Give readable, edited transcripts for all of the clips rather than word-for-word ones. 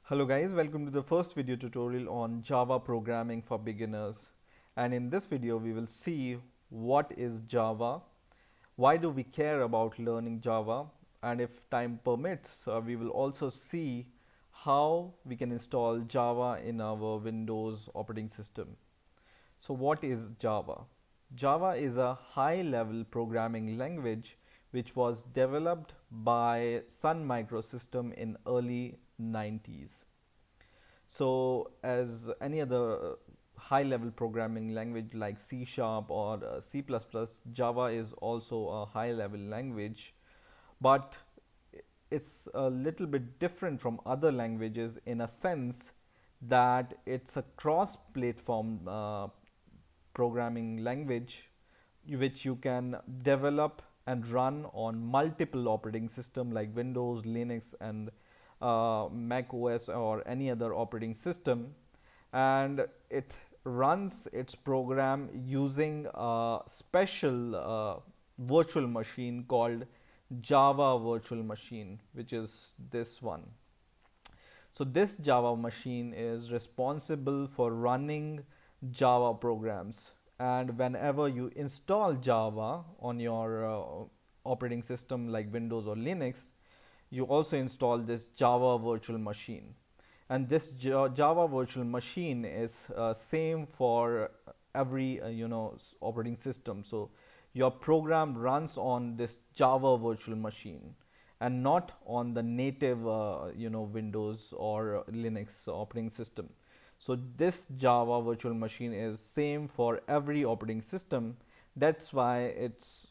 Hello guys, welcome to the first video tutorial on Java programming for beginners. And in this video we will see what is Java, why do we care about learning Java, and if time permits we will also see how we can install Java in our Windows operating system. So what is Java? Java is a high-level programming language which was developed by Sun Microsystem in early 90s. So as any other high-level programming language like C# or C++, Java is also a high-level language, but it's a little bit different from other languages in a sense that it's a cross-platform programming language which you can develop and run on multiple operating systems like Windows, Linux, and Mac OS or any other operating system, and it runs its program using a special virtual machine called Java virtual machine, which is this one. So this Java machine is responsible for running Java programs, and whenever you install Java on your operating system like Windows or Linux, you also install this Java virtual machine. And this Java virtual machine is same for every operating system. So your program runs on this Java virtual machine and not on the native Windows or Linux operating system. So this Java virtual machine is same for every operating system. That's why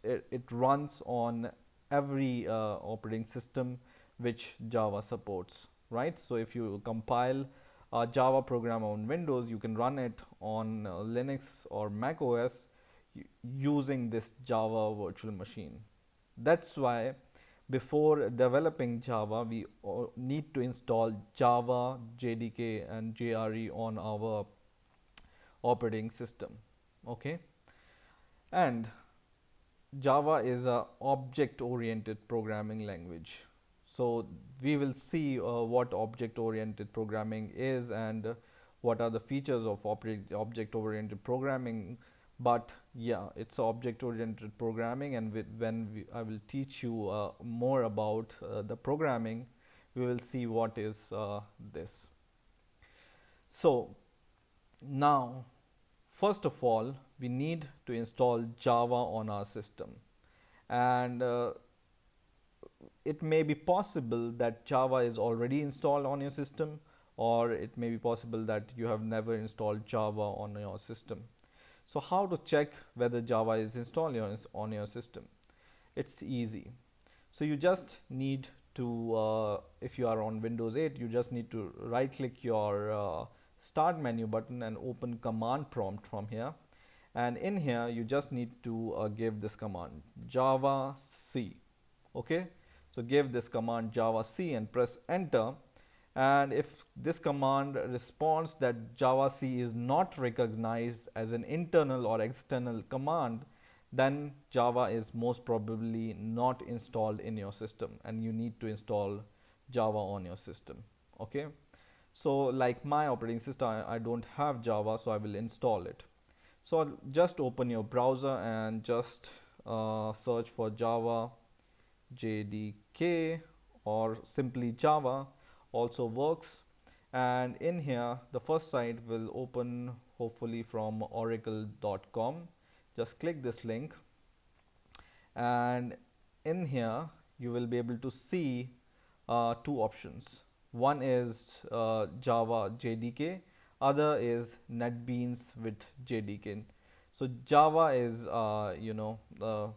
it runs on every operating system which Java supports, right? So if you compile a Java program on Windows, you can run it on Linux or Mac OS using this Java virtual machine. That's why before developing Java, we need to install Java, JDK, and JRE on our operating system. Okay, and Java is a object-oriented programming language. So we will see what object-oriented programming is and what are the features of object-oriented programming. But yeah, it's object-oriented programming, and I will teach you more about the programming, we will see what is this. So now, first of all, we need to install Java on our system, and it may be possible that Java is already installed on your system, or it may be possible that you have never installed Java on your system. So how to check whether Java is installed on your system? It's easy. So you just need to, if you are on Windows 8, you just need to right click your start menu button and open command prompt from here. And in here, you just need to give this command Java C. Okay, so give this command Java C and press enter. And if this command responds that Java C is not recognized as an internal or external command, then Java is most probably not installed in your system and you need to install Java on your system. Okay, so like my operating system, I don't have Java, so I will install it. So just open your browser and just search for Java JDK or simply Java also works. And in here, the first site will open hopefully from oracle.com. Just click this link, and in here you will be able to see two options. One is Java JDK, other is Netbeans with JDK. So Java is the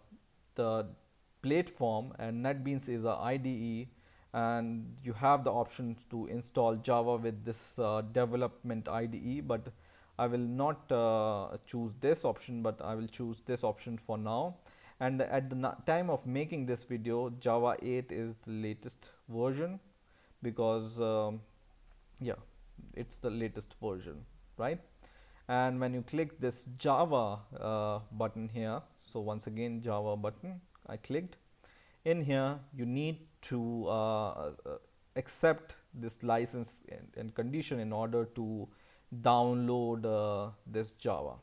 platform, and Netbeans is a IDE, and you have the option to install Java with this development IDE, but I will not choose this option, but I will choose this option for now. And at the time of making this video, Java 8 is the latest version, because yeah, it's the latest version, right? And when you click this Java button here, so once again Java button, I clicked. In here you need to accept this license and condition in order to download this Java.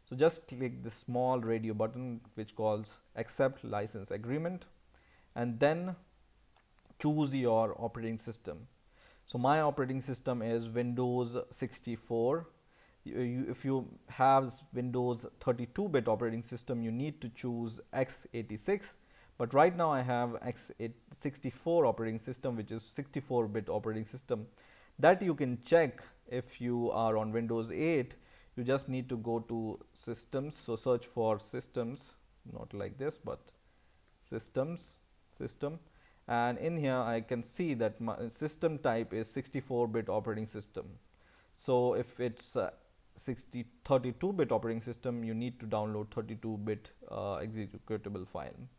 So just click the small radio button which calls accept license agreement, and then choose your operating system. So my operating system is Windows 64. If you have Windows 32-bit operating system, you need to choose x86. But right now I have x64 operating system, which is 64-bit operating system. That you can check if you are on Windows 8. You just need to go to systems. So search for systems, not like this, but systems, system. And in here I can see that my system type is 64-bit operating system. So if it's 32-bit operating system, you need to download 32-bit executable file.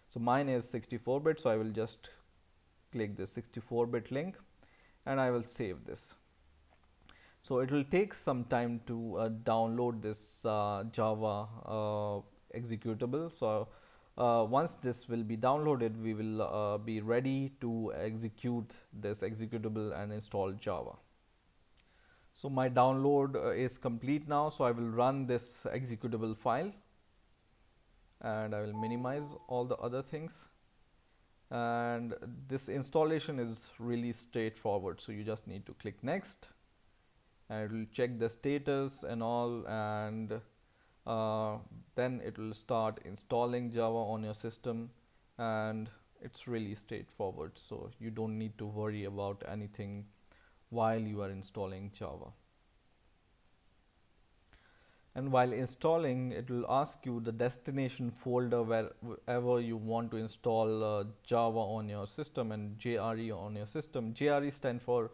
So mine is 64-bit, so I will just click the 64-bit link and I will save this. So it will take some time to download this Java executable. So once this will be downloaded, we will be ready to execute this executable and install Java. So my download is complete now, so I will run this executable file and I will minimize all the other things. And this installation is really straightforward, so you just need to click next and it will check the status and all, and then it will start installing Java on your system, and it's really straightforward, so you don't need to worry about anything while you are installing Java. And while installing, it will ask you the destination folder wherever you want to install Java on your system and JRE on your system. JRE stands for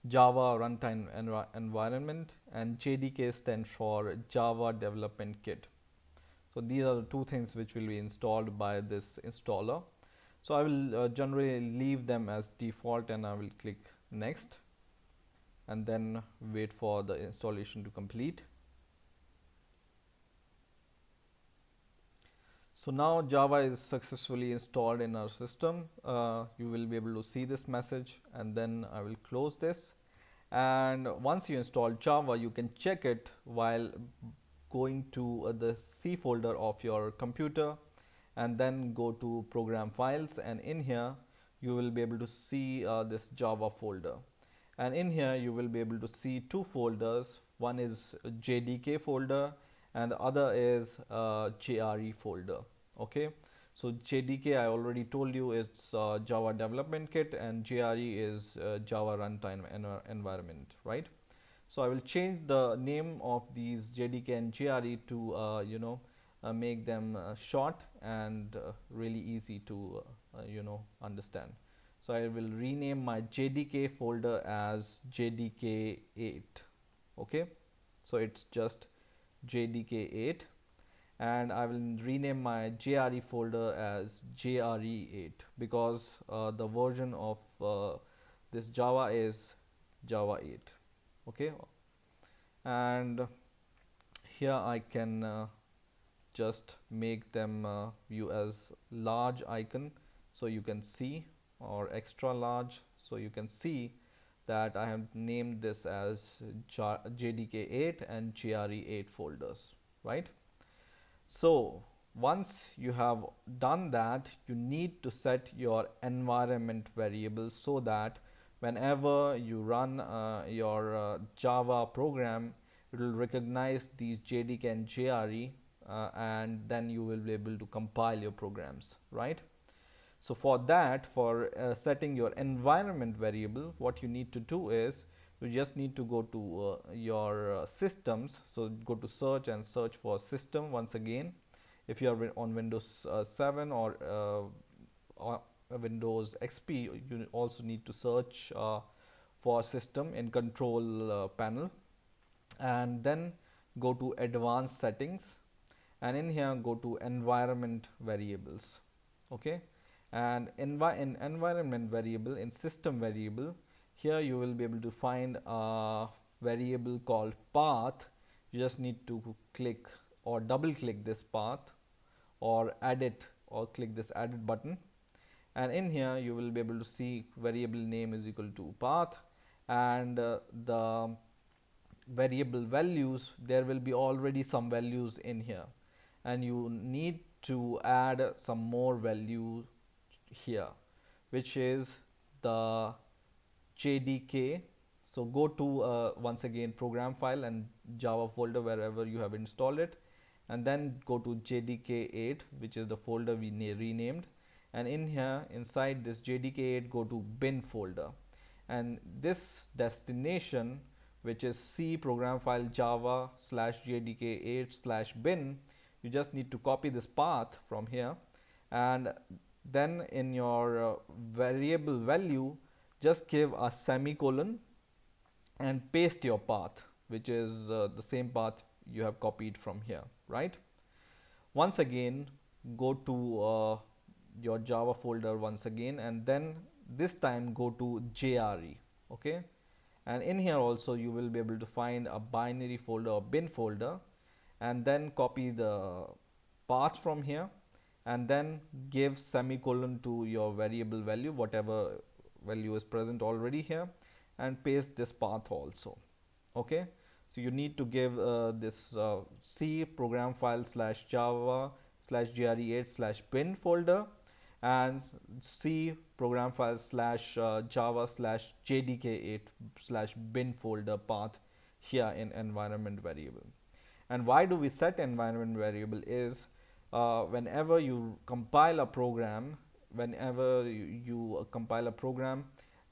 Java Runtime Environment and JDK stands for Java Development Kit. So these are the two things which will be installed by this installer. So I will generally leave them as default and I will click next and then wait for the installation to complete. So now Java is successfully installed in our system. You will be able to see this message, and then I will close this. And once you install Java, you can check it while going to the C folder of your computer and then go to program files, and in here you will be able to see this Java folder. And in here you will be able to see two folders. One is JDK folder and the other is JRE folder. Okay, so JDK I already told you is Java Development Kit and JRE is Java Runtime Environment, right? So I will change the name of these JDK and JRE to make them short and really easy to understand. So I will rename my JDK folder as JDK8. Okay, so it's just JDK8, and I will rename my JRE folder as JRE8 because the version of this Java is Java 8. Okay, and here I can just make them view as large icon so you can see, or extra large, so you can see that I have named this as JDK8 and JRE8 folders, right? So once you have done that, you need to set your environment variable so that whenever you run your Java program, it will recognize these JDK and JRE and then you will be able to compile your programs, right? So for that, for setting your environment variable, what you need to do is you just need to go to your systems. So go to search and search for system once again. If you are on Windows 7 or Windows XP, you also need to search for system in control panel, and then go to advanced settings, and in here go to environment variables. Okay, and in environment variable, in system variable, here you will be able to find a variable called path. You just need to click or double click this path or add it, or click this added button, and in here you will be able to see variable name is equal to path, and the variable values, there will be already some values in here, and you need to add some more value here, which is the JDK. So go to once again program file and Java folder wherever you have installed it, and then go to JDK8, which is the folder we renamed, and in here inside this JDK8 go to bin folder, and this destination, which is C program file java slash JDK8 slash bin, you just need to copy this path from here, and then in your variable value just give a semicolon and paste your path, which is the same path you have copied from here, right? Once again go to your Java folder once again, and then this time go to JRE, okay, and in here also you will be able to find a binary folder or bin folder, and then copy the path from here, and then give semicolon to your variable value, whatever value is present already here, and paste this path also, okay. So you need to give this C program file slash java slash JRE8 slash bin folder, and C program file slash java slash JDK8 slash bin folder path here in environment variable. And why do we set environment variable is whenever you compile a program,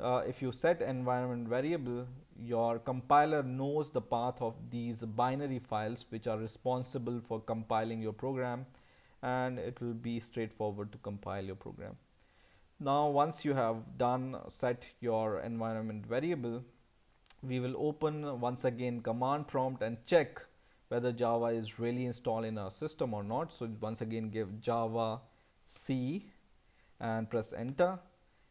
if you set environment variable, your compiler knows the path of these binary files which are responsible for compiling your program, and it will be straightforward to compile your program. Now once you have done set your environment variable, we will open once again command prompt and check whether Java is really installed in our system or not. So once again give Java C and press enter,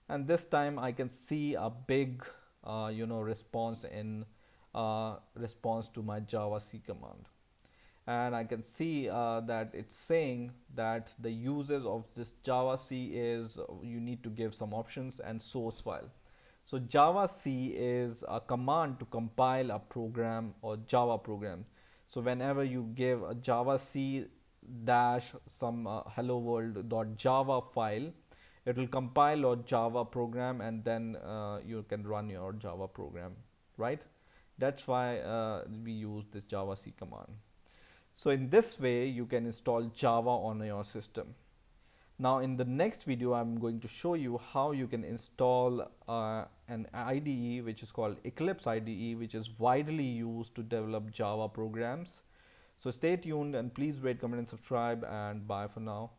and this time I can see a big response in response to my Java C command, and I can see that it's saying that the uses of this Java C is you need to give some options and source file. So Java C is a command to compile a program or Java program. So whenever you give a Java C dash some hello world.java file, it will compile your Java program, and then you can run your Java program, right? That's why we use this Java C command. So in this way you can install Java on your system. Now in the next video I'm going to show you how you can install an IDE which is called Eclipse IDE, which is widely used to develop Java programs. So stay tuned and please rate, comment and subscribe, and bye for now.